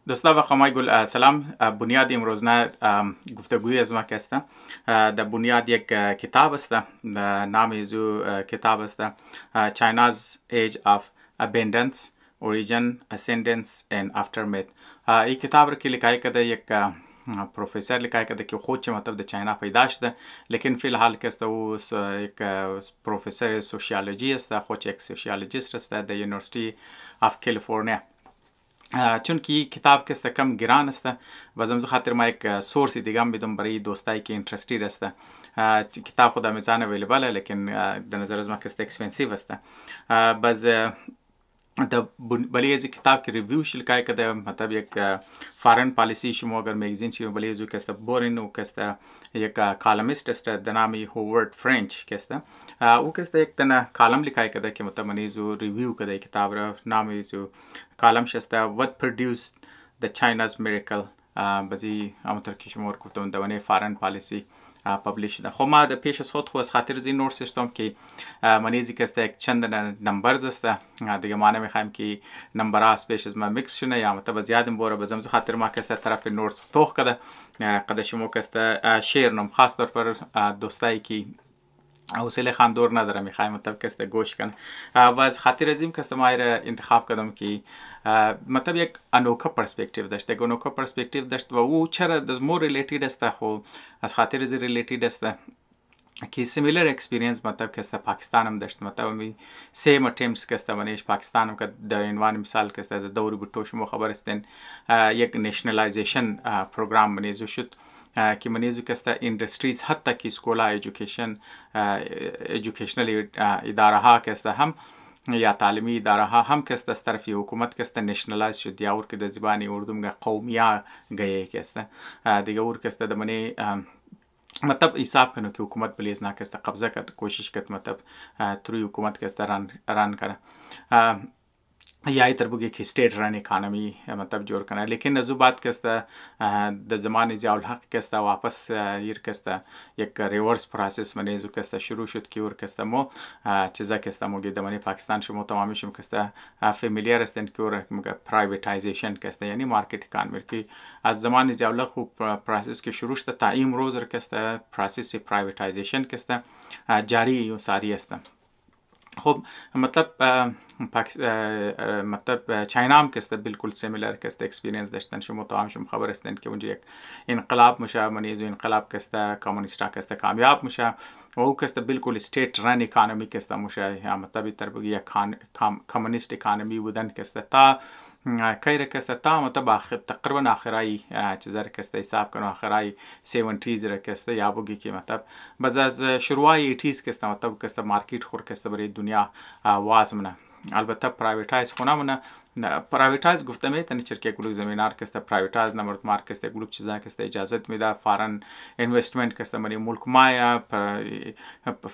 دوستا و خمای گل سلام. بنیاد امروزنا گفتگوی از ما کسته در بنیاد یک کتاب است. نام ایزو کتاب است China's Age of Abundance Origin, Ascendance and Aftermath. این کتاب رو که लिखाई کرده یک प्रोफेसर लिखाई करते कि खुद मतलब द चाइना पैदाश था लेकिन फ़िलहाल के वो एक प्रोफेसर सोशियोलॉजी است खुद एक सोशियोलॉजिस्ट است द यूनिवर्सिटी ऑफ कैलिफोर्निया چونکی کتاب که است کم گران است و زمزو خاطر ما یک سورسی دیگه هم بدم برای دوستایی که اینترستید است. کتاب خود میزان اویلیبل لیکن در نظر از ما که است اکسپنسیو است. باز بلی از کتاب که ریویوش लिखाई کرده मतलब یک فارن پالیسی شما اگر میگزین چی بلی از که است بورین و که است یک کالمیست است در نامی هوارد فرنچ که است او که است یک تنه کالم लिखाई کرده که मतलब منیزو ریویو کرده کتاب را نامی زو کالم شست what produced the China's miracle بازی امتر که شما گفتم دوانه فارن پالیسی پابلیش ده. خب ما پیش از خود از خاطر زین نور سیستم که منیزی که است یک چند نمبرز است دیگه ما نمیخوایم که نمبر از پیش از ما میکس شونه یا مطلب زیادم بوره بزمزو خاطر ما که است طرف نور توخ کده قد شما که است شیر نم خاص طور پر دوستایی که حوصله خاندور نداره میخوایم مطلب که است گوش کنه و از خاطر ازیم که است ما انتخاب کردم که مطلب یک انوکه پرسپکتیو داشت یک انوکه پرسپکتیو داشت و او چرا از مور ریلیتید است خو از خاطر از ریلیتید است که سیمیلر اکسپریانس مطلب که است پاکستان هم داشت مطلب می سیم اٹیمپٹس که است منیش پاکستان هم که در عنوان مثال که است دور بوتو شما خبر استن یک نشنالایزیشن پروگرام منیزو شد که منیزو که است اندستریز حتی که اسکولا ایژوکیشنل اداره ها که است هم یا تعلیمی اداره ها هم که است از طرف حکومت که است نشنالایز شد یا اور که در زبان اردو میگه قومیه گیه که است دیگه اور که است دمنی मतलब हिसाब करो कि हुकूमत प्लीज ना कैसे कब्जा कर कोशिश कर मतलब थ्रू हुकूमत कैसे रन कर या तरबुगे की स्टेट रन इकानमी मतलब जोड़ करना लेकिन नजू बात कैसे द ज़माने ज़ियाउल हक कैसे वापस ये कैसे एक रिवर्स प्रोसेस मने जो कैसे शुरू शुद की और कैसे मो चीज़ा कैसे मोगे दमने पाकिस्तान शुरू तमामी शुरू कैसे फेमिलियर एस्टेंट की और प्राइवेटाइजेशन कैसे यानी मार्केट इकानमी की आज ज़माने ज़ियाउल हक प्रोसेस के शुरू शुद ताइम रोज़ कैसे प्रोसेस से प्राइवेटाइजेशन कैसे जारी यूँ सारी एस्ते خب मतलब मतलब चाइना هم که بالکل سیمیلر که اکسپریانس داشتن شما تو هم شما خبر هستند که اونجا یک انقلاب میشه منیزو انقلاب که کمونیستا که کامیاب میشه و او که بالکل استیت رن اکانومی که میشه یا मतलब تر بگی یک کمونیست اکانومی بودن که تا کایره که تا मतलब تقریبا آخرای چیزا که حساب کنو آخرای 70s را که یا بگی که मतलब باز از شروعای 80s که मतलब که مارکت خور که برای دنیا وازمنه البته پرایویتایز خونمونه پرایویتایز گفتم ایتنی چرکی گلوک زمینار که پرایویتایز نمرد مارک که گلوک چیزا که اجازت میده فارن اینوستمنت که منی ملک مایا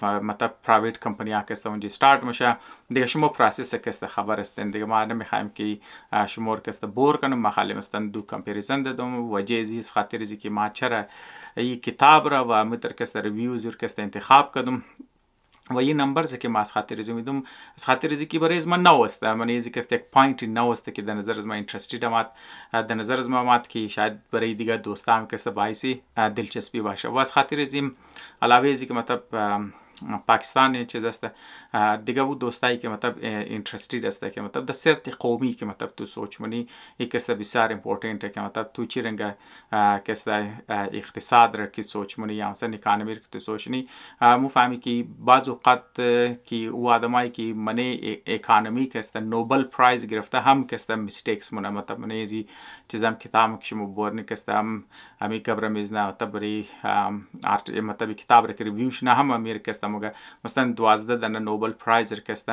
मतलब پرایویت کمپنیا که اونجا استارت میشه دیگه شما پروسس که خبر هستند دیگه ما نمیخوایم که شما که بور کنم مخالی مثلا دو کمپریزن دادم و جزیز خاطر از که ما چرا این کتاب را و متر که ریویوز رو که انتخاب کردم و این نمبرز که ما از خاطر از میدم از خاطر از کی برای از من نوست من از که یک پوینت نوست که در نظر از ما اینترستید آمد در نظر از ما آمد که شاید برای دیگه دوستام که باعثی دلچسپی باشه و از خاطر از این علاوه از که मतलब پاکستان چیز است دیگه वो دوستایی که मतलब اینترستید است که मतलब د سرت قومی که मतलब تو سوچ منی یک است بسیار امپورتنت که मतलब تو چی رنگ که است اقتصاد را که سوچ منی یا مثلا اکانومی که تو سوچنی مو فهمی که بعض اوقات که او آدمایی که منی اکانومی که است نوبل پرایز گرفته هم که است میستیکس منه मतलब منی ازی چیزام کتاب که شما بورنی که است هم امی کبر میزنا मतलब بری मतलब کتاب را که ریویوش نه هم امیر که است مگه مثلا 12 دانه نوبل پرایز که است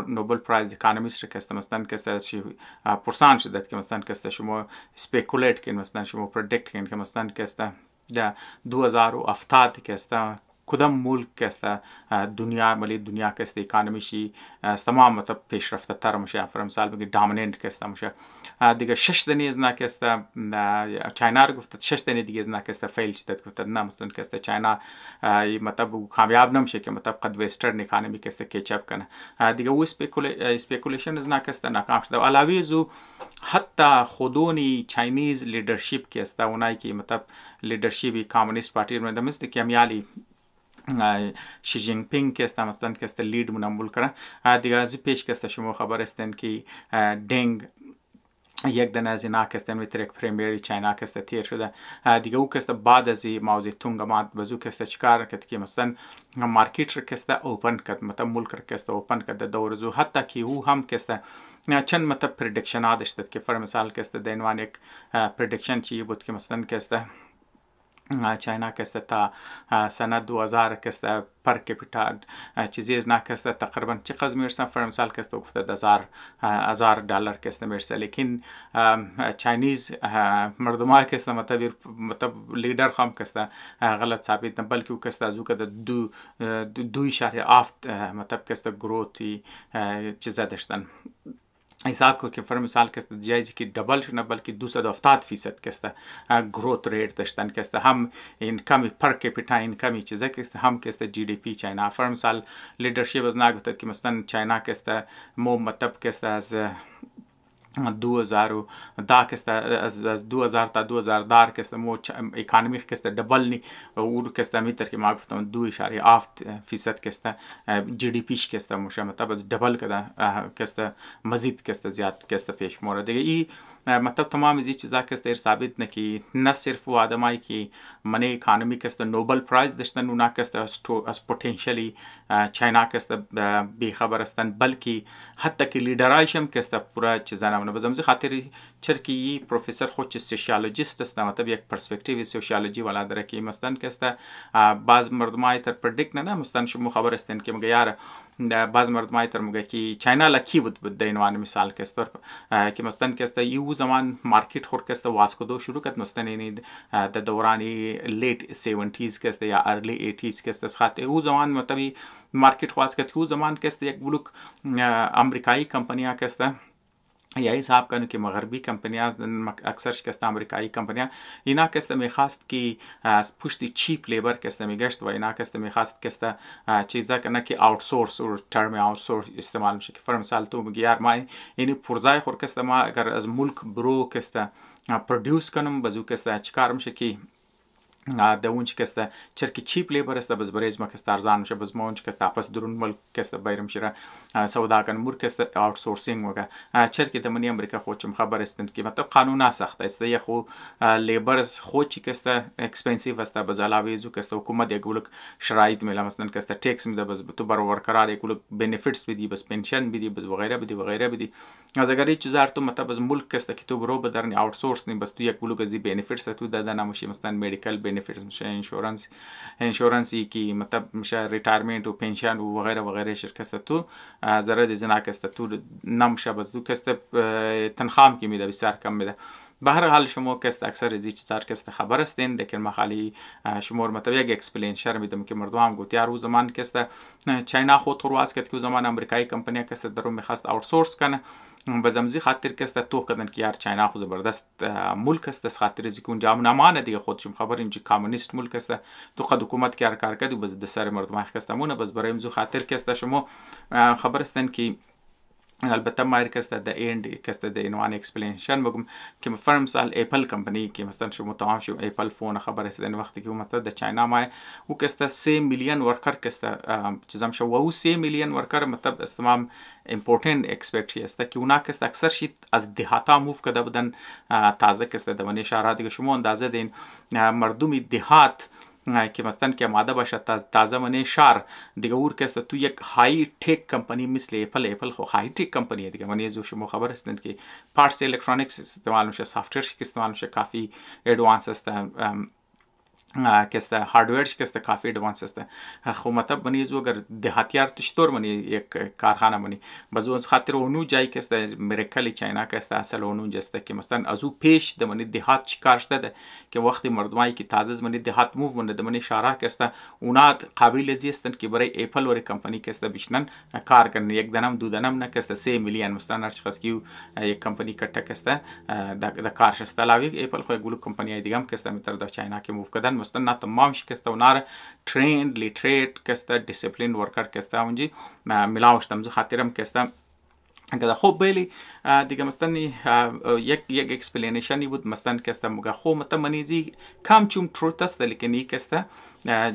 نوبل پرایز اکانومیست که است مثلا که است پرسان شده که مثلا که است شما اسپیکولیت که مثلا شما پردیکت که مثلا که است 2070 که است کدام ملک که است دنیا ملی دنیا که است اکانومیشی تمام मतलब پیشرفته تر میشه فر مثال بگی دامیننت که است میشه دیگه 6 دنی از نه که است چاینا رو گفت 6 دنی دیگه از نه که است فیل شد گفت نه مثلا که است چاینا मतलब کامیاب نمیشه که मतलब قد وسترن اکانومی که است کیچاپ کنه دیگه او اسپیکولیشن از نه که است ناکام شده علاوه زو حتی خودونی چاینیز لیدرشپ که است اونایی که مطلب لیدرشپ کمونیست پارتی رو مثل که میالی شی جین پینگ که است مثلا که است لید منمول کنه دیگه از پیش که است شما خبر هستند که دنگ یک دن از اینا که است میترک پریمیری چاینا که است تیر شده دیگه او که است بعد از موضوع تونگ مات بزو که است چیکار کرد که مثلا مارکت رو که است اوپن کرد مثلا ملک رو که است اوپن کرد دور زو حتی که او هم که است چند مثلا پردیکشن ها داشت که فر مثال که است دینوان یک پردیکشن چی بود که مثلا که است چاینا که است تا سنه 2000 که است پر کپیتال چیزی از که است تقریبا چقدر میرسه فر مثال که است گفته $1000 که است میرسه لیکن چاینیز مردم که است مطلب لیدر هم که است غلط ثابت نه بلکه او که است از او که دو اشاریه مطلب که است گروتی چیزا داشتن حساب کو که فر مثال که است جایزی که دبل شونه بلکه 270% که است گروت ریت داشتن که است هم این کمی پر کپیتا این کمی چیزا که است هم که است جی دی پی چاینا فر مثال لیدرشپ از نگفت که مثلا چاینا که است مو مطلب که است از 2000 دا که است از 2000 تا 2010 که است مو اکانومی که است دبل نی او که است میتر که ما گفتم 2.7% که است جی دی پیش که است مو مطلب از دبل که است مزید که است زیاد که است پیش مورد دیگه ای مطلب تمام از چیزا که است ثابت نه کی نه صرف و آدمایی که منی اکانومی که است نوبل پرایز داشتن اونا که است از پتانسیلی چاینا که است بی خبر هستن بلکه حتی که لیدرایشم که است پورا چیزا نه بزمزی خاطری چرکی پروفسور خود سوشیولوژیست است مطلب یک پرسپکتیو سوشیولوژی والا داره که مثلا که است بعض مردمای تر پردیکت نه مثلا شما خبر هستین که میگه یار بعض مردمای تر میگه که چاینا لکی بود دینوان مثال که است که مثلا که است یو زمان مارکت خور که است واسکو شروع کرد مثلا این د دورانی لیت 70s که است یا ارلی 80s که است خاطر او زمان مطلب مارکت خواست که او زمان که است یک بلوک امریکایی کمپنیا که است یا حساب کنه که مغربی کمپنی‌ها اکثر شکست آمریکایی کمپنی‌ها اینا که است می‌خواست که از پشت چیپ لیبر که است میگشت و اینا که است می‌خواست که است چیزا کنه که آوتسورس و ترم آوتسورس استعمال میشه که فر مثال تو میگی یار ما یعنی پرزای خور که است ما اگر از ملک برو که است پرودوس کنم بزو که است چیکار میشه که د اونچ که است چرکی چیپ لیبر است بز بریز ما که است ارزان میشه بز مونچ که است پس درون ملک که است بیرم شره سودا کن مور که است آوتسورسینگ وگه چرکی د منی امریکا خو چم خبر است که مطلب قانون سخت است یه خو لیبر خو چی که است اکسپنسیو است بز علاوه زو که است حکومت یک ولک شرایط میله مثلا که است ټیکس میده بز تو بر ورکرار یک ولک بنفیټس بدی بز پنشن بدی بز وغیره بدی از اگر هیچ چیز تو مطلب از ملک که است که تو برو بدرنی آوتسورس نی بس تو یک ولک از بنفیټس تو دادن نموشی مثلا مدیکال بنفیټس میشه انشورنسی که مطلب میشه ریتایرمنت و پنشن و وغیره شرکت تو ضرر زنا که است تو نمیشه بس تو که است تنخوام که میده بسیار کم میده به هر حال شما که است اکثر از این چیزا که است خبر هستین لیکن ما خالی شما مطلب یک اکسپلینشر میدم که مردم هم گفت یار او زمان که است چاینا خود خواست که او زمان امریکایی کمپانی که است درو میخواست آوتسورس کنه بزمزی خاطر که است تو کردن که یار چاینا خو زبردست ملک است خاطر از اون جام نمانه دیگه خودشون خبر اینجا کمونیست ملک است تو قد حکومت کار کرد و بز سر مردم خستمونه بس برای امزو خاطر که است شما خبر هستن که البته ما که است د اند که است د اینوان اکسپلینیشن بگم که فر مثال اپل کمپانی که مثلا شما تمام شو اپل فون خبر است در وقتی که مثلا د چاینا ما او که است 3 میلیون ورکر که است چیزام شو و 3 میلیون ورکر مطلب استمام امپورتنت اکسپکت است که اونا که است اکثر شی از دهاتا موو کده بدن تازه که است د منی شهرها دیگه شما اندازه دین مردمی دهات که مثلا که ماده باشه تازه منی شهر دیگه اور که است تو یک های تک کمپانی مثل اپل خو های تک کمپانی دیگه منی زو شما خبر هستند که پارتس الکترونیکس استعمال میشه سافت‌ویر استعمال میشه کافی ادوانس است که است هاردویر که است کافی ادوانس است خو مطلب منی زو اگر دهاتیار تشتور منی یک کارخانه منی بازو از خاطر اونو جای که است امریکایی چاینا که است اصل اونو جسته که مثلا ازو پیش د منی دهات چیکار شده که وقتی مردمایی که تازه منی دهات موو منه د منی شهرها که است اونا قابل زیستند که برای اپل ور کمپانی که است بشنن کار کنن یک دنم دو دنم نه که است 3 میلیون مثلا هر شخص کیو یک کمپانی کټه که است د کار شسته لاوی اپل خو ګلو کمپانی دیگه هم که است متر د چاینا کې موو کدن مثلا تمام شکسته وناره ترند لیتریت کسته دیسپلین ورکر کسته اونجی ملاوشتم زو خاطرم کسته که خب بلی دیگه مثلا یک اکسپلینیشنی بود مثلا که است مگه خب مثلا منیزی کم چوم تروت است لیکن یک است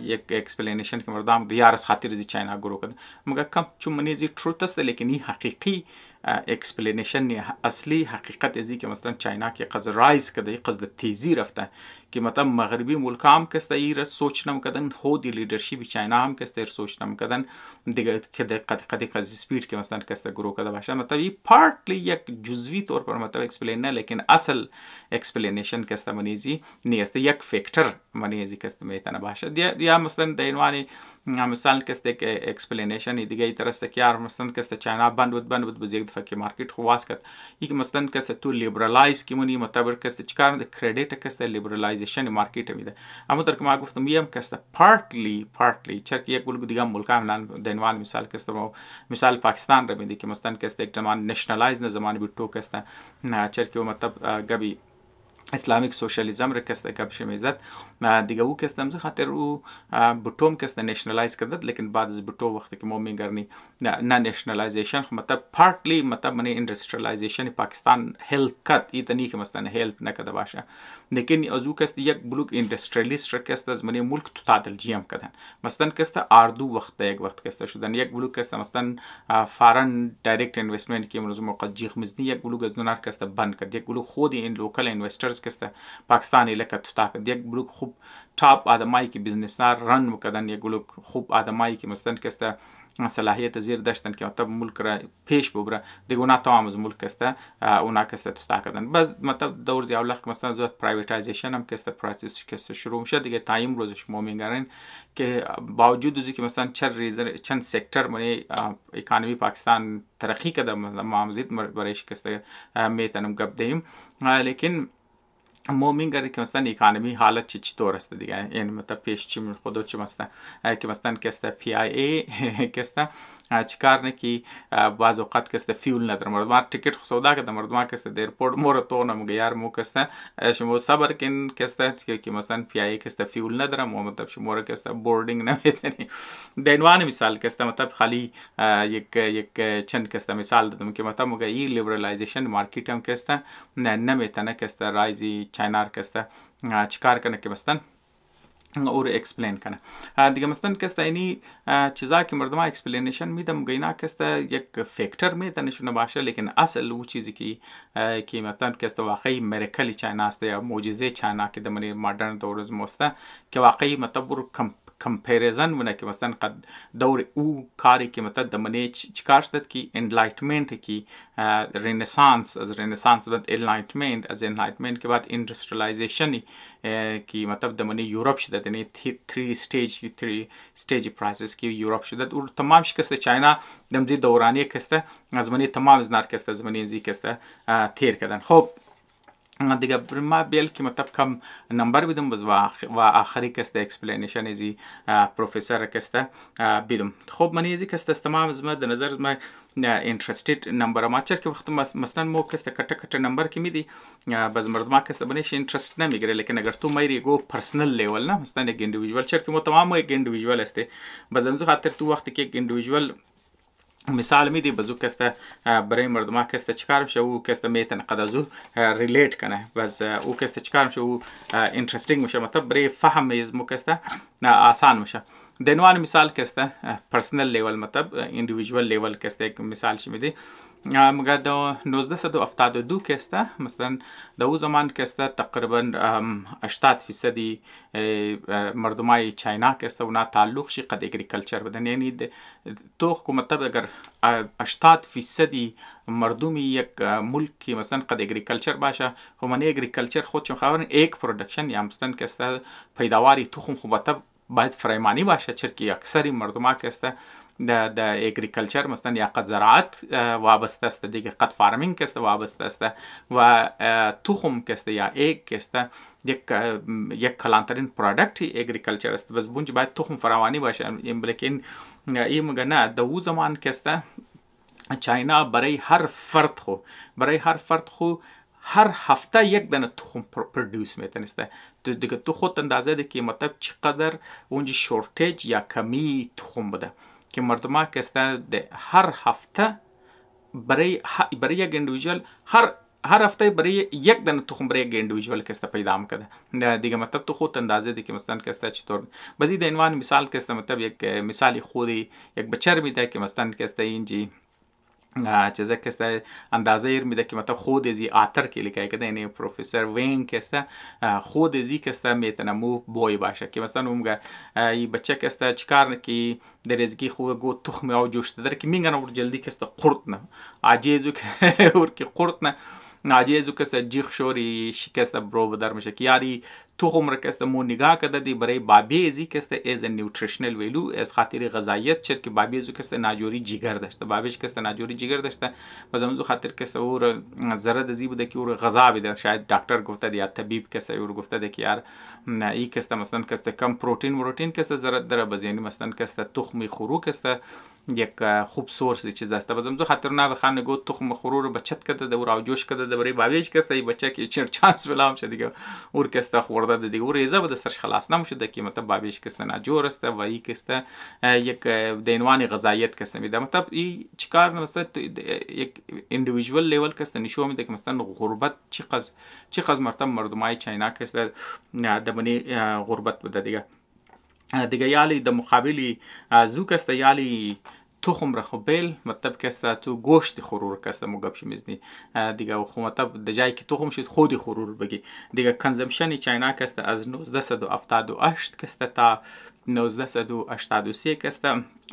یک اکسپلینیشن که مردم دیار از خاطر زی چاینا گرو کرد مگه کم چوم منیزی تروت است لیکن این حقیقی اکسپلینیشن اصلی حقیقت ازی که مثلا چاینا که قز رایز کرده قز تیزی رفته که مثلا مغربی ملک هم که است ایر سوچ نم کردن خود لیدرشپ چاینا هم که است سوچ نم کردن دیگه که قد قز سپید که مثلا که است گرو کرده باشه مثلا این پارتلی یک جزوی طور پر مثلا اکسپلین نه لیکن اصل اکسپلینیشن که است منیزی نیست یک فاکتور منیزی که است میتونه باشه یا مثلا در عنوان مثلا که است یک اکسپلینیشن دیگه ای طرح است که یار مثلا که است چاینا بند بود باز یک دفعه که مارکت خواست کرد یک مثلا که است تو لیبرالایز کی منی مطابق که است چیکار د کردیت که است لیبرالایزیشن مارکت میده اما در که ما گفتم یم که است پارتلی چرا یک گلگو دیگه ملک هم در عنوان مثال که است مثال پاکستان را میده که مثلا که است یک زمان نشنالایز نه زمان بیتو که است چرا که مطلب گبی اسلامیک سوشالیزم را کست کب شمیزد دیگه او کستم خاطر او بوتوم کست نشنالایز کرد لیکن بعد از بوتو وقتی که ما میگرنی نه نشنالایزیشن مطلب پارتلی مطلب منی اندستریالایزیشن پاکستان هلپ کد ایتنی که مثلا هلپ نکده باشه لیکن از او کست یک بلوک اندستریالیست را کست از منی ملک تو تعدل جیم کردن مثلا کست اردو وقت یک وقت کست شدن یک بلوک کست مثلا فارن دایرکت اینوستمنت که منظور موقع جیخ مزنی یک بلوک از دونار کست بند کرد یک بلوک خود این لوکال اینوسترز کسته پاکستانی لکه تو تاکد یک بلوک خوب تاپ آدمایی که بیزنس‌ها رن میکردن یک بلوک خوب آدمایی که مثلا کسته صلاحیت زیر داشتن که مطلب ملک را پیش ببره دیگه اونا تمام از ملک کسته اونا کسته تو تاکدن بس مطلب دور زیاولخ که مثلا زود پرایویتایزیشن هم کسته پروسس کسته شروع میشه دیگه تایم روزش ما میگرن که باوجود از که مثلا چند سکتر منی اکانومی پاکستان ترقی کرده ما مزید برایش کسته میتونم گپ دیم لیکن ما میگره که مثلا اکانومی حالت چطور است دیگه یعنی مطلب پیش چی من خودت چی مثلا که مثلا کسته پی آی ای کسته چیکار نه کی بعض اوقات کسته فیول نداره مردم تیکت سودا کده مردم کسته در ایرپورت مور تو نمگه یار مو کسته شما صبر کن کسته که مثلا پی آی ای کسته فیول نداره مو مطلب شما کسته بوردینگ نمیتونی دینوان مثال کسته مطلب خالی یک چند کسته مثال دادم که مطلب مگه ای لیبرالایزیشن مارکت هم کسته نمیتونه کسته رایزی چاینا کسته چیکار کنه که مثلا اور اکسپلین کنه دیگه مثلا کسته اینی چیزا که مردم اکسپلینیشن میدم گینا کسته یک فاکتور میتونه باشه لیکن اصل او چیزی که مثلا کسته واقعی میراکل چاینا است یا معجزه چاینا که د مدرن دور از مسته که واقعی مطلب کمپیریزن ونه که مثلا قد دور او کاری که مثلا د منی چیکار شد که انلایتمنت کی رنسانس از رنسانس بعد انلایتمنت از انلایتمنت که بعد اندستریالایزیشن کی مطلب د منی یورپ شد دنی 3 stage پروسس کی یورپ شد اور تمام شکست چاینا دمزی دورانی کسته از منی تمام از نار کسته از منی زی کسته تیر کردن خب دیگه ما بیل که مطلب کم نمبر بدم باز و آخری کسته اکسپلینیشن ازی پروفیسور کسته بدم خب من ازی کسته تمام از ما در نظر ما اینترستید نمبر ما چرا که وقت مثلا مو کسته کټه نمبر که میدی باز مردم کسته بنیش اینترست نمیگیره لیکن اگر تو میری گو پرسنل لیول نه مثلا یک اندیویدوال چرا که مو تمام یک اندیویدوال است باز امروز خاطر تو وقتی که یک اندیویدوال مثال میدی بازو کسته برای مردم کسته چیکار میشه او کسته میتونه قدازو ریلیت کنه باز او کسته چیکار میشه او اینترستینگ میشه مطلب برای فهم مو کسته آسان میشه دنوان مثال کسته پرسنل لیول مطلب اندیویدوال لیول کسته یک مثال شی میدی مگه دا 1972 کسته مثلا دا او زمان کسته تقریبا 80% مردمای چاینا کسته اونا تعلق شی قد اگریکلچر بدن یعنی تو مطلب اگر 80% مردمی یک ملکی مثلا قد اگریکلچر باشه خب من اگریکلچر خود چون خبرن یک پرودکشن یا مثلا کسته پیداواری تخم خوبته باید فرایمانی باشه چرا که اکثری مردم کسته د اگریکلچر مثلا یا قد زراعت وابسته است دیگه قد فارمینگ کسته وابسته است و تخم کسته یا ایگ کسته یک کلانترین پرودکت اگریکلچر است بس بونج باید تخم فراوانی باشه لیکن این میگه نه د او زمان کسته چاینا برای هر فرد خو هر هفته یک دانه تخم پرودوس میتونسته دیگه تو خود اندازه ده که مطلب چقدر اونجا شورتیج یا کمی تخم بوده که مردم کسته هر هفته برای یک اندیویژوال هر هفته برای یک دانه تخم برای یک اندیویژوال که است پیدا میکنه دیگه. مطلب تو خود اندازه دی که مثلا که است چطور بزید عنوان مثال که است مطلب یک مثالی خودی یک بچر میده که مثلا که است اینجی چیزا که است اندازه ایر میده که مطلب خود ازی آتر که لیکه که یعنی پروفسور وین که است خود ازی که است میتونه مو بوی باشه که مثلا اونگه این بچه که است چیکار که در ازگی خوب گو تخم او جوشته داره که میگن اور جلدی که است قرط نه عجیزو که اور که قرط نه عجیزو که است جیخ شوری شکست برو بدر میشه که یاری تخم را که است مو نگاه کرده دی برای بابیزی که است از نیوتریشنل ویلو از خاطر غذایت چر که بابیزو که است ناجوری جگر داشته بابیش که است ناجوری جگر داشته بازم خاطر که است اور زرد ازی بوده که اور غذا بده شاید دکتر گفته دی یا طبیب که است اور گفته دی که یار ای که است مثلا که است کم پروتئین که است زرد داره باز یعنی مثلا که است تخم خروک است یک خوب سورس چیز است بازم خاطر نه بخانه گفت تخم خرو رو بچت کرده د اور جوش کرده برای بابیش که است ای بچه که چر چانس بلام شد دیگه اور که است خورده دیگه اور ریزه بده سرش خلاص نمیشه که مطلب بابیش که است ناجور است و ای که است یک دینوانی غذایت که است میده مطلب ای چیکار مثلا یک اندیویدوال لیول که است نشو میده که مثلا غربت چقدر مرتب مردمای چاینا که است دمنی غربت بده دیگه یالی د مقابلی زوک است یالی تخم را خوبیل مطلب که است تو گوشت خرور که است مو گپ میزنی دیگه خو مطلب د جای که تخم شد خودی خرور بگی دیگه کنزمشن چاینا که است از 1978 که است تا 1983 که است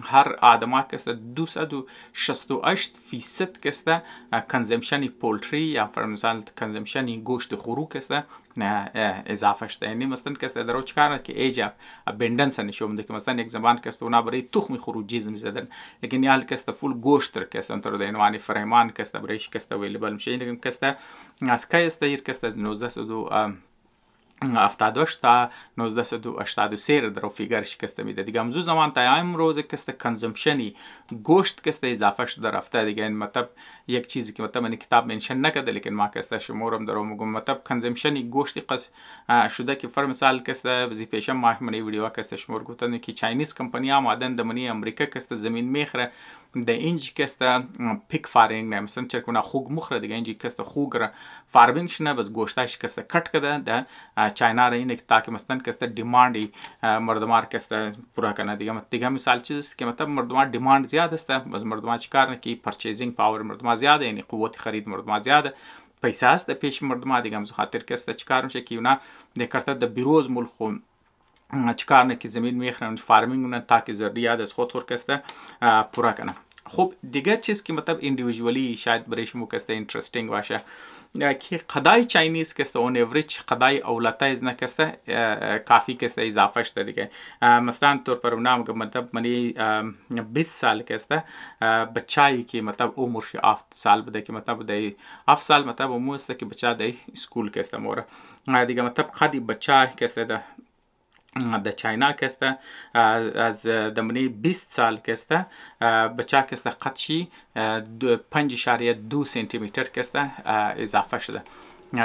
هر آدم که است 268% که است کنزمشن پولتری یا فرمزال کنزمشن گوشت خرو که است اضافه شده یعنی مثلا که است درو چکار که ایج ابندنس نشون میده که مثلا یک زمان که است اونا برای تخم خروجیز میزدن لیکن یال که است فول گوشت که است انتر دینوانی فرهمان که است برایش که است اویلیبل میشه لیکن که است از که است ایر که است 1978 تا 1983 در فیگر شکسته میده دیگه امروز زمان تا امروز که است کنزمپشنی گوشت که است اضافه شده رفته دیگه این مطلب یک چیزی که مطلب من کتاب منشن نکرده لیکن ما که است شمارم درو میگم مطلب کنزمپشنی گوشت قص شده که فر مثال که است وزی پیشم ما منی ویدیو که است شمار گفتن که چاینیز کمپانی ها مادن د منی امریکا که است زمین میخره د اینج که است پیک فارینگ نه مثلا چه کنه خوگ مخره دیگه اینج که است خوگ فارمینگ شنه بس گوشتاش که است کټ کده د چاینا را اینه تاکه مثلا که است دیماندی مردمار که است پورا کنه دیگه مثال چیزی است که مطلب مردمار دیماند زیاد است بس مردمار چیکار نه کی پرچیزینگ پاور مردمار زیاده یعنی قوت خرید مردمار زیاده پیسه است پیش مردمار دیگه مزو خاطر که است چیکار میشه که اونا دکرته د بیروز ملک چیکار نه که زمین میخرن فارمینگ نه تاکه ضروریات از خود ورکسته پورا کنه خب دیگه چیز که مطلب اندیویدوالی شاید برای شما که است اینترستینگ باشه که قدای چاینیز که است اون اوریج قدای اولتایز نه که است کافی که است اضافه شده دیگه مثلا طور پر نام که مطلب منی 20 سال که است بچایی که مطلب عمرش 7 سال بده که مطلب د 7 سال مطلب عمر است که بچا د اسکول که است مور دیگه مطلب خدی بچا که است د چاینا که است از دمنی 20 سال که است بچه که است قطشی 5.2 سانتی متر که است اضافه شده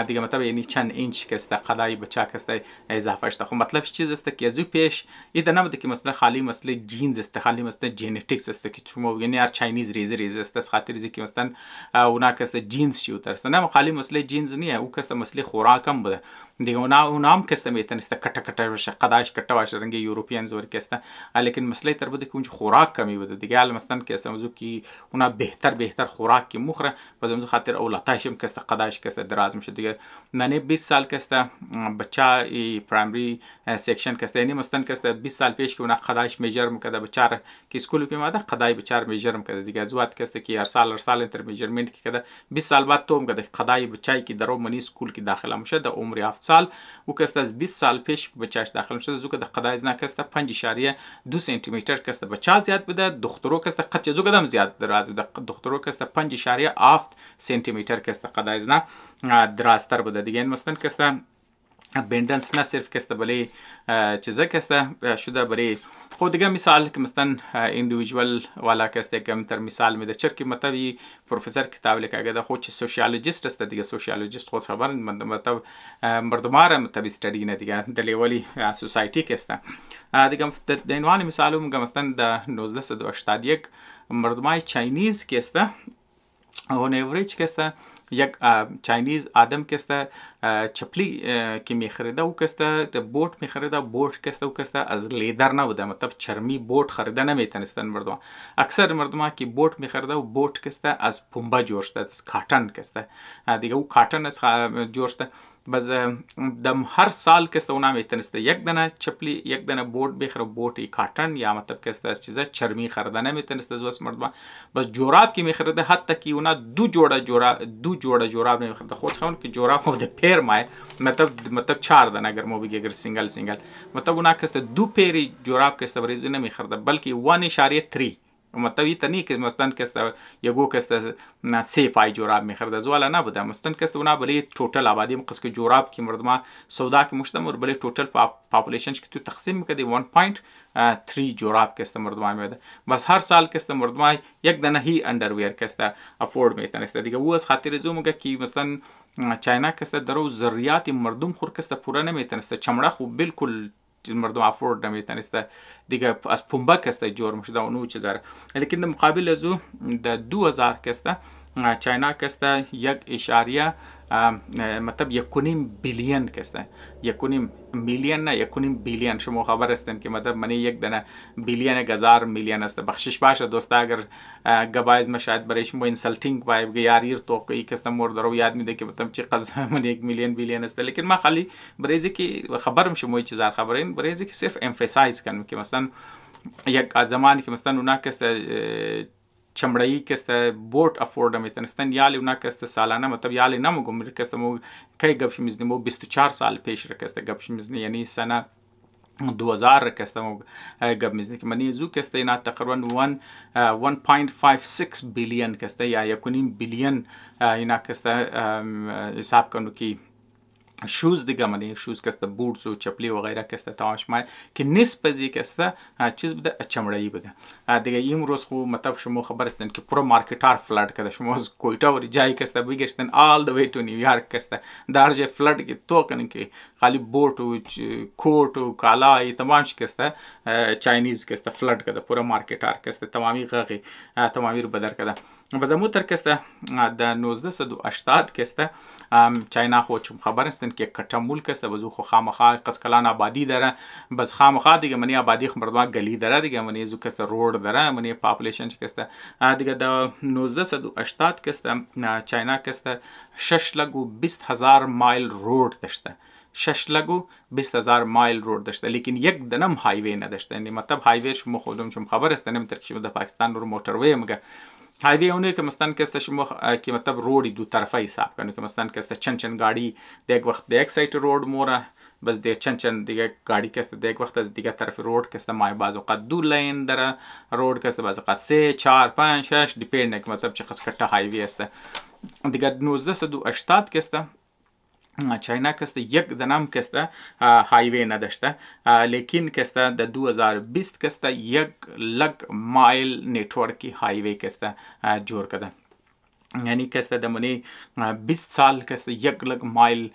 دیگه مطلب یعنی چند اینچ که است قدای بچه که است اضافه شده خب مطلب چیز است که از پیش ایده نبوده که مثلا خالی مثلا جینز است خالی مثلا ژنتیکس است که شما یعنی هر چاینیز ریز است خاطر از که مثلا اونا که است جینز شو درست نه خالی مثلا جینز نه او که است مثلا خوراکم بوده دیگه اونا هم که است میتونست کټ وش قداش کټ واش رنگ یوروپیانز ور که است لیکن مسئله تر بوده که اون خوراک کمی بوده دیگه مثلا که است موضوع که اونا بهتر خوراک کی مخره بازم خاطر اولاداشم که است قداش که است دراز میشه دیگه نه 20 سال که است بچه پرایمری سیکشن که است یعنی مثلا که است 20 سال پیش که اونا قداش میجر میکرده بچه که اسکول کې ماده قدای بچه میجر میکرده دیگه زوات که است که هر سال انتر میجرمنت کې کده 20 سال بعد تو میکرده قدای بچه کی درو منی اسکول کې داخله میشه د عمر 7 سال او که است از 20 سال پیش بچهش داخل میشه زو که د قدای نه که است 5.2 سانتی متر که است بچه زیاد بده دخترو که است قد زو قدم زیاد دراز د دخترو که است 5.7 سانتی متر که است قدای نه درازتر بوده دیگه مثلا که است بندنس نه صرف که است بلی چیزا که است شده برای خود دیگه مثال که مثلا اندیویدوال والا که است که تر مثال میده چر که مطلب پروفسور کتاب لیکه ده خود چه سوشیولوژیست است دیگه سوشیولوژیست خود خبر مطلب مردماره مطلب استادی نه دیگه د لیولی سوسایتی که است دیگه د عنوان مثالو میگم مثلا د 1981 مردمای چاینیز که است اون اوریج که است یک چاینیز آدم که است چپلی که میخریده او که است بوت میخریده بوت که است او که است از لیدر نبوده مطلب چرمی بوت خریده نمیتونستن مردم اکثر مردم که بوت میخریده و بوت که است از پنبه جوړ شده از کاتن که است دیگه او کاتن از جوړ شده بس دم هر سال که است اونا میتونسته یک دانه چپلی یک دانه بوت بخره بوت کاتن یا مطلب که است از چیزا چرمی خریده نمیتونسته از مردم بس جوراب که میخریده حتی که اونا دو جوڑه جوراب نمیخریده خود خون که جوراب خود پیر مای مطلب 4 دانه اگر ما بگی اگر سینگل مطلب اونا که است دو پیری جوراب که است بریزی نمیخریده بلکه 1.3 مطلب این تنی که مثلا که است یگو که است 3 پای جوراب میخرده زوالا نبوده مثلا که است اونا بلی توتال آبادی مقص که جوراب که مردم سودا که مشتم و بلی توتال پاپولیشنش که تو تقسیم میکردی 1.3 جوراب که است مردم میده بس هر سال که است مردم یک دانه هی اندرویر که است افورد میتونست دیگه او از خاطر زو میگه که مثلا چاینا که است درو ضروریات مردم خور که است پورا نمیتونست چمړه خو بالکل مردم افورد نمیتونسته دیگه از پنبه که است جور میشده اونو چیزا لیکن در مقابل ازو در 2000 که است چاینا که است 1 مطلب 1.5 بیلیون که است 1.5 میلیون نه 1.5 بیلیون شما خبر هستین که مطلب منی یک دانه بیلیون 1000 میلیون است بخشش باشه دوستا اگر گبایز ما شاید برای شما انسلتینگ وایب یاریر تو که است مورد رو یاد میده که مطلب چی قضا من 1 میلیون بیلیون است لیکن ما خالی برای که خبرم شما چیزا خبرین برای که صرف امفسایز کنم که مثلا یک زمانی که مثلا اونا که است چمړی که است بوت افورد میتونستن یالی اونا که است سالانه مطلب یالی نموگم که است مو کی گپش میزنیم مو 24 سال پیش که است گپش میزنی یعنی سنه 2000 که است مو گپ میزنی که منی زو که است اینا تقریبا 1.56 بیلیون که است یا 1.5 بیلیون اینا که است حساب کنو که شوز دیگه منی شوز که است بوتس و چپلی و غیره که است تماش ما که نسبت زی که است چیز بده چمړی بده دیگه این روز خو مطلب شما خبر هستین که پورا مارکتار فلد کرده شما از کویتا و جای که است بگشتن آل د وی تو نیویورک که است درجه فلد که تو کنن که خالی بوت و کوٹ و کالا تمام که است چاینیز که است فلد کرده پورا مارکتار که است تمامی غغی تمامی رو بدر کرده بزمو تر که است د 1980 که است چاینا خو چم خبر هستین که کټه ملک است وزو خو خامخا قسکلان آبادی داره بس خامخا دیگه منی آبادی خبردوا گلی داره دیگه منی زو کست روड داره منی پاپولیشن چې کست دیگه د 1980 کست چاینا کست 6,20,000 مایل روड داشته 6,20,000 مایل روड داشته لیکن یک دنم هایوی نداشته یعنی مطلب هایوی شما خودم چم خبر است نمیتر که د پاکستان رو موتروی مگه هایوی اونه که مثلا که است شما که مطلب روڈی دو طرفه حساب کنه که مثلا که است چن گاڑی یک وقت د یک سایت روड موره بس د چن دیگه گاڑی که است د یک وقت از دیگه طرف روड که است مای بعض اوقات دو لین داره روड که است بعض اوقات 3 4 5 6 دیپند که مطلب چه قص کټه هایوی است دیگه 1980 که است چاینا که است یک دنم که است هایوی نداشته لیکن که است د 2020 که است 1,00,000 مایل نیتورکی هایوی که است جوړ کده یعنی که است د منی 20 سال که است 1,00,000 مایل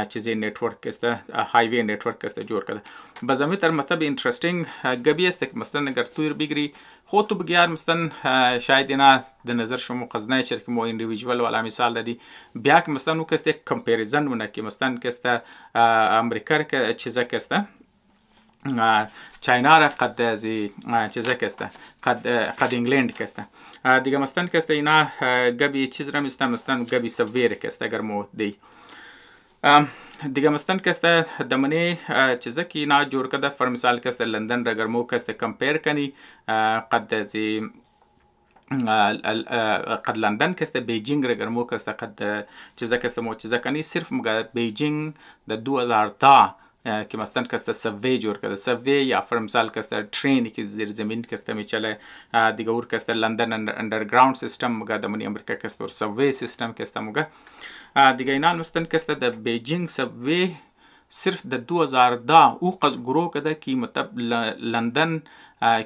چیزی نیتورک که است هایوی نیتورک که است جوړ کده بزمی تر مطلب اینترستینگ گبی است که مثلا اگر توی بگیری خود تو بگیار مثلا شاید اینا د نظر شما قزنای چر که مو ایندیویدوال والا مثال دادی بیا که مثلا نو که است کمپیریزن ونه که مثلا که است امریکا که چیزا که است چاینا را قد ازی چیزا که است قد انگلند که است دیگه مثلا که است اینا گبی چیز را مثلا گبی سویر که است اگر مو دی دیگه مثلا که است د منی چیزا که اینا جوړ کده فر مثال که است لندن را اگر مو که است کمپیر کنی قد ازی قد لندن که است بیجینگ را اگر مو که است قد چیزا که است مو چیزا کنی صرف مگه بیجینگ د 2010 که مثلا که است سوی جوړ کده سوی یا فر مثال که است ترین که زیر زمین که است میچله دیگه اور که است لندن اندرگراوند سیستم مگه د منی امریکا که است سوی سیستم که است مگه دیگه اینا مثلا که است د بیجینگ سوی صرف د 2010 او قز گرو کده که مطلب لندن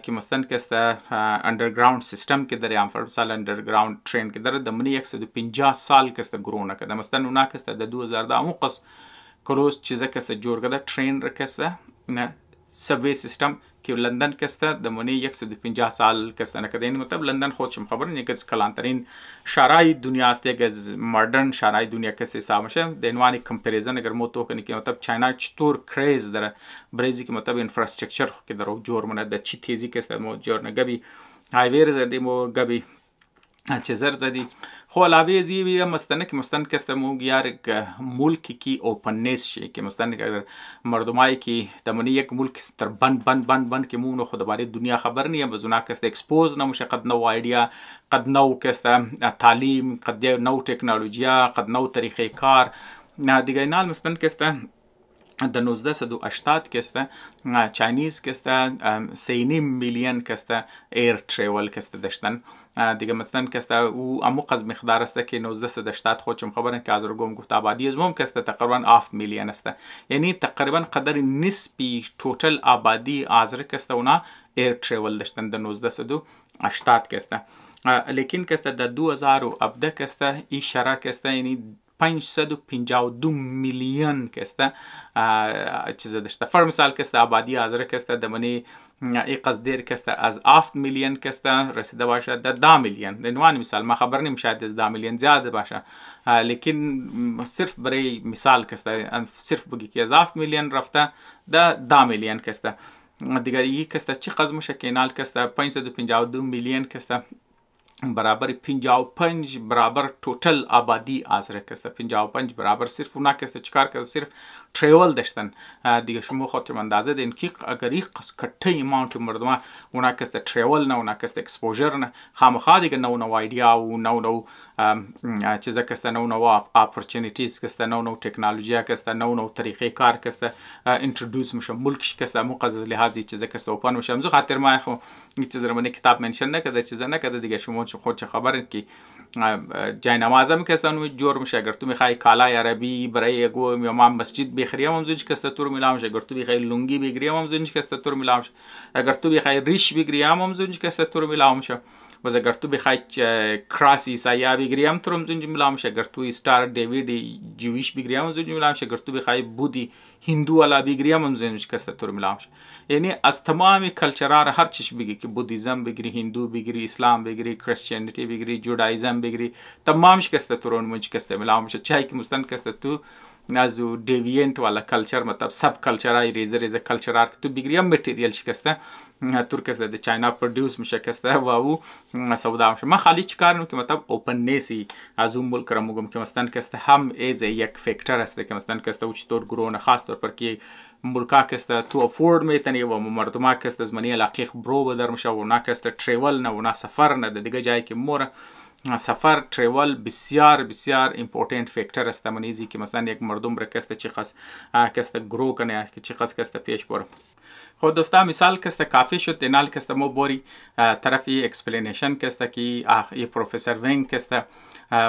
که مثلا که است اندرگراوند سیستم که در فر مثال اندرگراوند ترین که در د منی 150 سال که است گرو نه کده مثلا اونا که است د 2010 او قز کروز چیزا که است جوړ کده ترین را که است نه سبوی سیستم که لندن کسته دمونه 150 سال کسته نکده. این مطلب لندن خودشم خبر نیست که کلانترین شهرهای دنیا است، یک از مدرن شهرهای دنیا کسته حساب میشه. در عنوان کمپریزن اگر ما تو کنی که مطلب چاینا چطور کریز داره برای که مطلب انفراستراکچر که در جور مونه در چی تیزی کسته مو جور نگبی هایویر زدی مو گبی چیزر زدی. خو علاوه از این مستند که مستند کسته مو گیار ملکی کی اوپننس شی که مستند اگر مردمایی که دمنی یک ملک تر بند که مو خود باره دنیا خبر نیم بزنا کسته اکسپوز نموشه قد نو ایدیا قد نو کسته تعلیم قد نو تکنولوژیا قد نو طریقه کار دیگه نال مستند کسته در 1980 کسته چاینیز کسته 3.5 میلیون کسته ایر تریول کسته داشتن دیگه مثلا کسته او امو از مقدار است که 1980 خودشم خبرن که از رگم گفت آبادی از مم کسته تقریبا 7 میلیون است، یعنی تقریبا قدر نسبی توتال آبادی از کسته اونا ایر تریول داشتن در 1980 کسته. لیکن کسته در 2017 کسته این شرح کسته یعنی 552 میلیون کسته چیز داشته. فر مثال کسته آبادی آذر کسته دمنی ای قصدیر کسته از 7 میلیون کسته رسیده باشه در 10 میلیون. دنوان مثال ما خبر نیم شاید از 10 میلیون زیاده باشه، لیکن صرف برای مثال کسته صرف بگی که از 7 میلیون رفته در 10 میلیون کسته. دیگه ای کسته چی قض میشه که نال کسته 552 میلیون کسته برابر 55 برابر توتال آبادی آذر کسته. 55 برابر صرف اونا کسته چیکار کرده صرف تریول داشتن دیگه. شما خودتون اندازه دین که اگر یک کټی اماونت مردم اونا کسته تریول نه اونا کسته اکسپوژر نه خامخا دیگه نو ایدیا او نو چیزا کسته نو اپورتونیتیز کسته نو تکنولوژیا کسته نو طریقه کار کسته انترودوس میشه ملکش کسته موقع لحاظی چیزا کسته اوپن میشه. امروز خاطر ما خو این چیزا رو من کتاب منشن نکرده چیزا نکرده دیگه. شما خود چه خبرین که جای نماز هم کسته اون جور میشه. اگر تو میخوای کالای عربی برای گو امام مسجد بخریم هم زنج کسته تو رو میلامش. اگر تو بخوای لنگی بگیریم هم زنج کسته تو رو میلامش. اگر تو بخوای ریش بگیریم هم زنج کسته تو رو میلامش. و اگر تو بخوای کراسی سایه بگیریم تو رو زنج میلامش. اگر تو استار دیوید جویش بگیریم هم زنج میلامش. اگر تو بخوای بودی هندو والا بگیریم هم زنج کسته تو رو میلامش. یعنی از تمام کلچرها هر چیز بگی که بودیزم بگیری هندو بگیری اسلام بگیری کریسچنیتی بگیری جودایزم بگیری تمامش کسته تو رو منج کسته میلامش. چای که مستند کسته تو از دیوینت والا کلچر مطلب سب کلچر های ریزه کلچر که تو بگیری هم متریال شکسته تور کسته ده چاینا پرودیوس میشه کسته و او سودا میشه. من خالی چیکار که مطلب اوپن نیسی از اون ملک را میگم که مثلا کسته هم ایز یک فاکتور است که مثلا کسته چطور گرونه خاص طور پر که ملکا کسته تو افورد میتونی و مردما کسته از منی علاقه برو بدر میشه و نه کسته تریول نه و نه سفر نه دیگه جایی که مور سفر تریول بسیار امپورتنت فاکتور است منیزی که مثلا یک مردم را کسته چی خاص کسته گرو کنه که چی خاص کسته پیش بره. خود دوستا مثال کسته کافی شد دینال کسته مو بوری طرفی اکسپلینیشن کسته که یه پروفسور وینگ کسته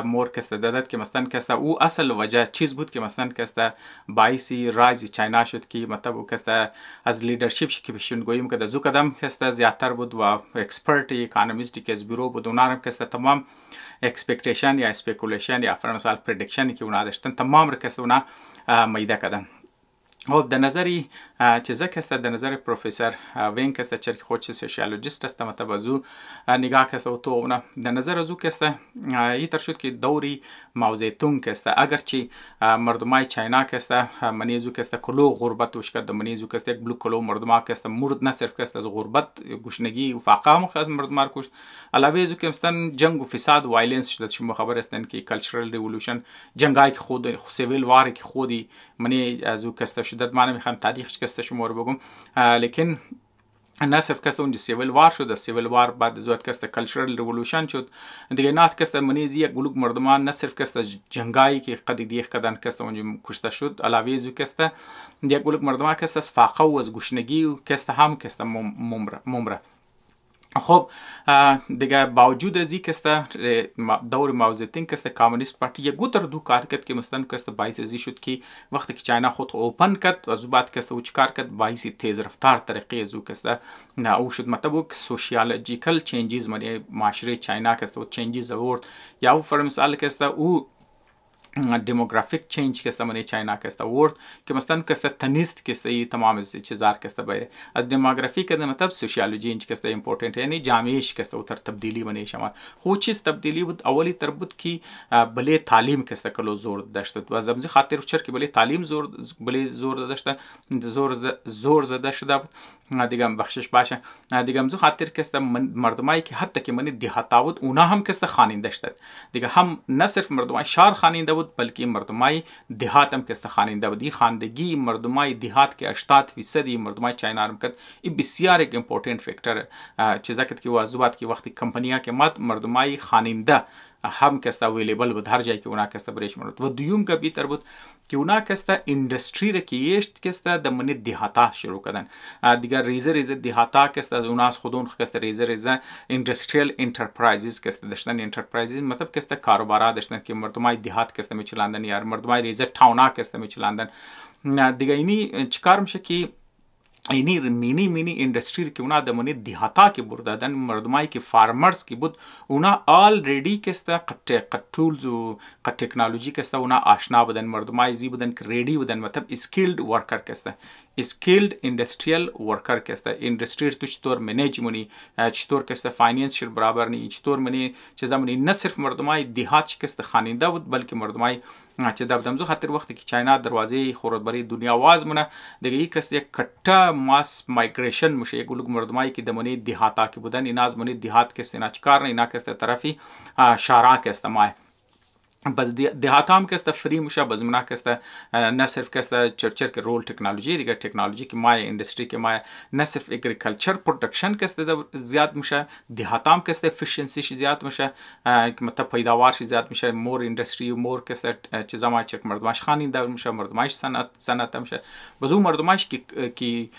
مور کسته دادد که مثلا کسته او اصل وجه چیز بود که مثلا کسته باعثی رایز چاینا شد که مطلب کسته از لیدرشپ که بهشون گوییم که دزو قدم کسته زیادتر بود و اکسپرت اکونومیستی که از بیرو بود اونارم کسته تمام اکسپکتیشن یا اسپیکولیشن یا فرمسال پردیکشن که اونا داشتن تمام رو کسته اونا میده کردن. خب در نظری چیزا کسته در نظر پروفسور وین کسته چرک خودش سوشیولوژیست است مطلب ازو نگاه کسته و تو اونا در نظر ازو کسته ایتر شد که دوری ماوزیتون کسته اگرچه مردمای چاینا کسته منیزو کسته کلو غربت وش کرد منیزو کسته یک بلو کلو مردما کسته مرد نه صرف کسته از غربت گشنگی و فقام خاص مردمار کشت علاوه ازو که مثلا جنگ و فساد و وایلنس شد. شما خبر هستن که کالچرال ریولوشن جنگای که خود سیویل وار که خودی منی ازو کسته شدت ما نمیخوام تاریخش کسته شما رو بگم، لیکن نه صرف کسته اونجا سیویل وار شد. سیویل وار بعد از وقت کسته کالچرال ریولوشن شد دیگه نات کسته منیزی یک گلوک مردمان نه صرف کسته جنگایی که قدی دیخ کدن کسته اونجا کشته شد علاوه ازو کسته یک گلوک مردمان کسته از فاقه و از گشنگی و کسته هم کسته ممره. خب دیگه باوجود از این کسته دور ماوزیتین کسته کامونیست پارتی یک گوتر دو کار کرد که مثلا کسته باعث ازی شد که وقتی که چاینا خود اوپن کرد از بعد کسته اوچ کار کرد باعث تیز رفتار طریقه ازو کسته نه او شد مطلب سوشیالوژیکال چینجز منی معاشره چاینا کسته و چینجز آورد یا او فرمسال کسته او دموگرافیک چینج که است من چاینا که است ورد که مثلا که است تنیست که است این تمام چیزار که است بایر از دموگرافیک که مطلب سوشیولوژی اینج که است امپورتنت یعنی جامعهش که است اوتر تبدیلی منی شما خو چیز تبدیلی بود اولی تربط کی بله تعلیم که است کلو زور داشت و زمزی خاطر چر که بله تعلیم زور بله زور داشت زور زده شده دیگه بخشش باشه دیگه همزو خاطر که است مردمایی که حتی که من دیهاتا بود اونا هم که است خاننده شد دیگه هم نه صرف مردمای شهر خاننده بود بلکه مردمای دیهات هم که است خاننده بود. این خواندگی مردمای دیهات که 80% مردمای چاینا هم کرد این بسیار یک امپورتنت فاکتور چیزا که واجبات که وقتی کمپانیا که مردمای خاننده هم که است اویلیبل بود هر جایی که اونا که است برش مرد و دوم که بیتر بود که اونا که است اندستری را که یشت که است د من دیهاتا شروع کردن دیگر ریزه دیهاتا که است اونا از خودون که است ریزه اندستریال انترپرایزز که است داشتن انترپرایزز مطلب که است کاروبارا داشتن که مردمای دیهات که است میچلاندن یا مردمای ریزه تاونا که است میچلاندن دیگه اینی چیکار میشه که اینی مینی اندستری که اونا د منی دیهاتا که بردادن مردمایی که فارمرز که بود اونا آلریدی که است قط تولز و قط تکنولوژی که است اونا آشنا بودن مردمای زی بودن که ریدی بودن مطلب اسکیلد ورکر که است اسکیلد اندستریال ورکر که است اندستری تو چطور منیج منی چطور که است فاینانشل برابر نی چطور منی چیزا منی نه صرف مردمای دیهات که است خاننده بود بلکه مردمای چې دا بدمزو خاطر وخت کې چاینا دروازه خورد دنیا وازمونه دیگه یک کس یک کټه ماس مایگریشن میشه یک لوگ مردمایی که دمنی دیهاتا که بودن این از منی دیهات که سینا چکار نه اینا که است طرفی شارع که است مای بس دیهاتا هم که است فری میشه بزمنا که است نه صرف که است چرچر که رول ټکنالوژي دیگه ټکنالوژي که مای اندستری که مای نه صرف اگریکلچر پروډکشن که است زیاد میشه دیهاتا هم که است افیشنسی زیاد میشه که مطلب پیداوار زیاد میشه مور اندستری مور که است چیزا ما چک مردماش خاننده میشه مردماش صنعت میشه بزو مردماش که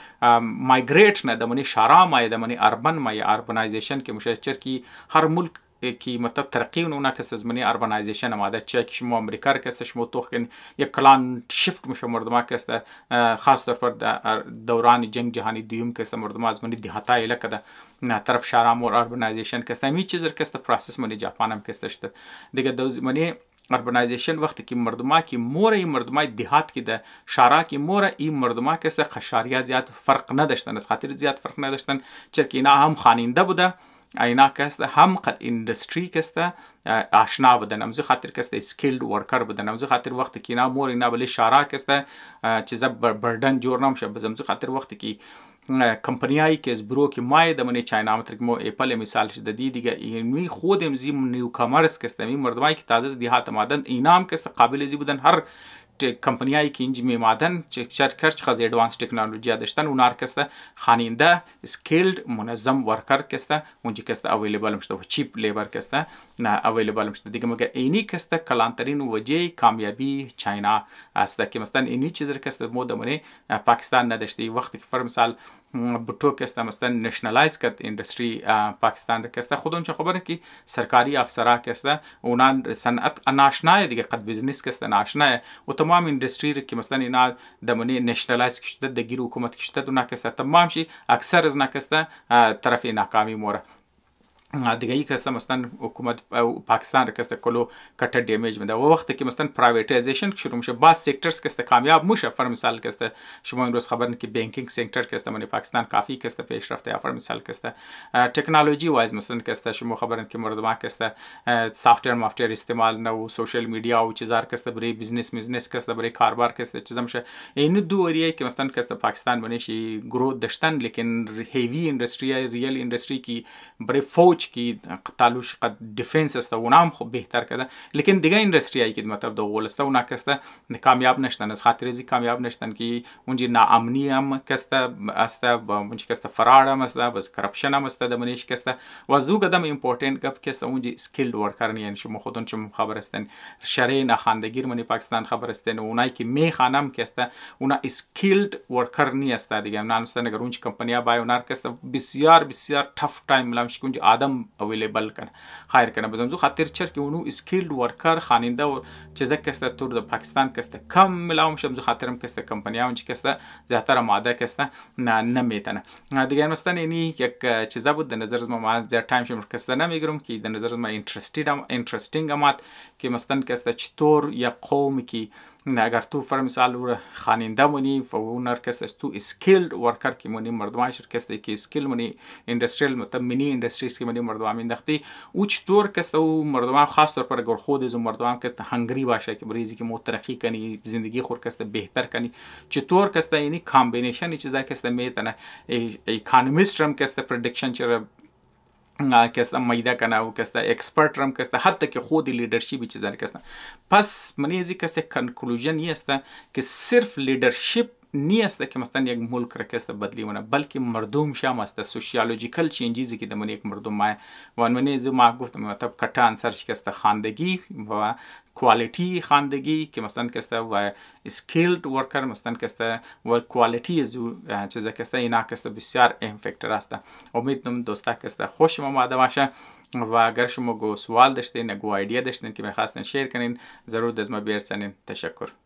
مایگریت نه دمنی شارع مای دمنی اربن مای اربنایزیشن که میشه چر کی هر ملک کی مطلب ترقی و اونا کس از منی اربنایزیشن آماده چه که شما امریکا رو کس شما توخن یک کلان شفت میشه مردم کس خاص طور پر دوران جنگ جهانی دوم کس مردم از منی دیهاتا الکه ده طرف شهرام و اربنایزیشن کس می چیزر کس پروسس منی ژاپن هم کس داشته دیگه دوز منی اربنایزیشن وقتی که مردما کی مور مردمای دیهات کی ده شهرا کی مور این مردما کس قشاریا زیاد فرق نداشتن از خاطر زیاد فرق نداشتن چرا اینا هم خاننده بوده اینا کس هم قد اندستری کس آشنا بودن امزو خاطر کس اسکیلد ورکر بودن امزو خاطر وقتی که اینا مور اینا بلی شارع کس چیزا بردن جور نمیشه بزمزو خاطر وقتی که کمپنیایی که از برو که مای د منی چاینا متر مو اپل مثال شده دیگه اینوی خود امزی نیو کامرس کس می مردمایی که تازه دیهات مادن اینام کس قابل زی بودن هر کمپنیایی که اینج میمادن شرکت خاص ادوانس تکنولوژی داشتن اونار کسته خاننده اسکیلد منظم ورکر کسته اونجا کسته اویلیبل مشته و چیپ لیبر کسته نه اویلیبل مشته دیگه مگه اینی کسته کلانترین وجه کامیابی چاینا است که مثلا اینی چیز کسته مودمونه پاکستان نداشته وقتی که فر مثال بوتو کسته مثلا نشنالایز کرد اندستری پاکستان کسته خودون چه خبره که سرکاری افسرا کسته اونان صنعت ناشنای دیگه قد بیزنس کسته ناشنای و تمام اندستری که مثلا اینا دمنی نشنالایز کشته د گیر حکومت کشته دو نکسته تمام شي اکثر از نکسته طرف ناکامی موره دیگه ای که مثلا حکومت پاکستان رکسته کلو کټ ډیمیج منده و وقتی که مثلا پرایویتایزیشن شروع میشه بعض سکترز که کامیاب میشه فر مثال که شما امروز خبرن که بانکینگ سکتر که من پاکستان کافی که پیشرفته یا فر مثال که تکنولوژی وایز مثلا که شما خبرن که مردم که سافت ویر استعمال نو سوشل میڈیا و چیزار که برای بیزنس که برای کاروبار که چیزا میشه این دو اریه که مثلا که پاکستان بنشی گروث داشتن لیکن هیوی اندستری ریل اندستری کی برای فوج کی تعلق قد دیفنس است و نام خوب بهتر کرده لیکن دیگه اندستری ای که مطلب دو غول است و نکسته کامیاب نشدن از خاطر ازی کامیاب نشدن که اونجی ناامنی هم کسته است با اونجی کسته فرار هم است بس کرپشن هم است دمنیش کسته و زو قدم امپورتنت گپ کسته اونجی اسکیلد ورکر نه یعنی شما خودون چم خبر هستن شرع نخواندگیر من پاکستان خبر هستن اونایی که می خانم کسته اونا اسکیلد ورکر نی است دیگه نه مثلا اگر اونجی کمپنیا بای اونار کسته بسیار تف تایم لامش کنج آدم آدم اویلیبل کنه خیر کنه بزنزو خاطر چر که اونو اسکیلد ورکر خاننده و چیزا کسته تور د پاکستان کسته کم ملاوم شم زو خاطرم کسته کمپانیا اونچ کسته زیاتر ماده کسته نمیتونه دیگه مثلا اینی یک چیزا بود در نظر ما از در تایم شم کسته نمیگیرم که در نظر ما اینترستینگ امات که مثلا کسته چطور یک قومی که اگر تو فر مثال ور خاننده مونی فونر کس تو اسکیلد ورکر کی مونی مردم شرکت کی اسکیل مونی اندستریال مطلب مینی اندستریز کی مونی مردم میندختی او چطور کس او مردم خاص طور پر اگر خود از مردم کس هنگری باشه که بریزی که مترقی کنی زندگی خور کس بهتر کنی چطور کس اینی کامبینیشن چیزا کس میتونه اکونومیست هم کس پردیکشن چرا کسته میده کنه و کسته اکسپرت رم کسته حتی که خود لیدرشپی چیزا کسته پس منی از کسته کنکلوژن نیست که صرف لیدرشپ نیست که مثلا یک ملک را کسته بدلی ونه بلکه مردم شام است سوشیولوژیکال چینجزی که دمون یک مردم ما و منی از ما گفتم مطلب کتا انصر کسته خواندگی و کوالیتی خواندگی که مثلا کسته و اسکیلد ورکر مثلا کسته و کوالیتی از چیزا کسته اینا کسته بسیار اهم فاکتور است. امیدوارم دوستا کسته خوش آمده باشه و اگر شما سوال داشتین یا ایده داشتین که می‌خواستین شیر کنین ضرور از ما برسونین. تشکر.